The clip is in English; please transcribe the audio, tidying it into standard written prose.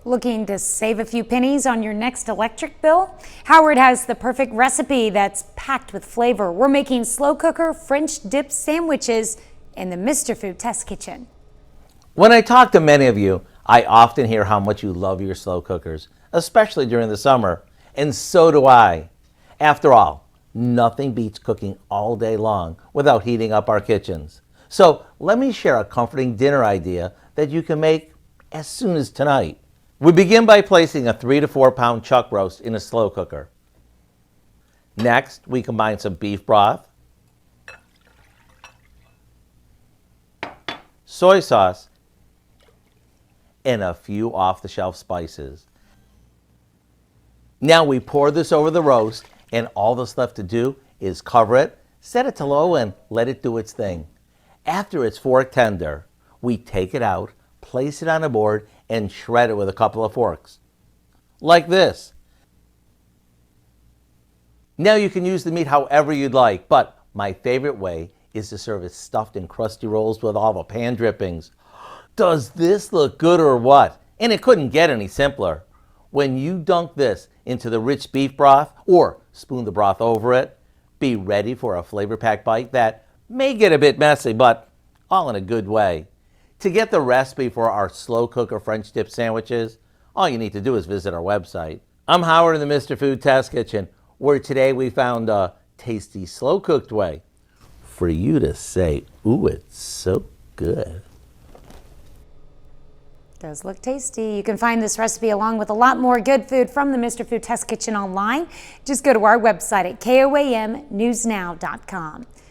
Looking to save a few pennies on your next electric bill? Howard has the perfect recipe that's packed with flavor. We're making slow cooker French dip sandwiches in the Mr. Food Test Kitchen. When I talk to many of you, I often hear how much you love your slow cookers, especially during the summer, and so do I. After all, nothing beats cooking all day long without heating up our kitchens. So let me share a comforting dinner idea that you can make as soon as tonight. We begin by placing a 3 to 4 pound chuck roast in a slow cooker. Next, we combine some beef broth, soy sauce, and a few off-the-shelf spices. Now we pour this over the roast, and all that's left to do is cover it, set it to low, and let it do its thing. After it's fork tender, we take it out, place it on a board, and shred it with a couple of forks. Like this. Now you can use the meat however you'd like, but my favorite way is to serve it stuffed in crusty rolls with all the pan drippings. Does this look good or what? And it couldn't get any simpler. When you dunk this into the rich beef broth or spoon the broth over it, be ready for a flavor-packed bite that may get a bit messy, but all in a good way. To get the recipe for our slow cooker French dip sandwiches, all you need to do is visit our website. I'm Howard in the Mr. Food Test Kitchen, where today we found a tasty slow cooked way for you to say, ooh, it's so good. Does look tasty. You can find this recipe along with a lot more good food from the Mr. Food Test Kitchen online. Just go to our website at KOAMnewsnow.com.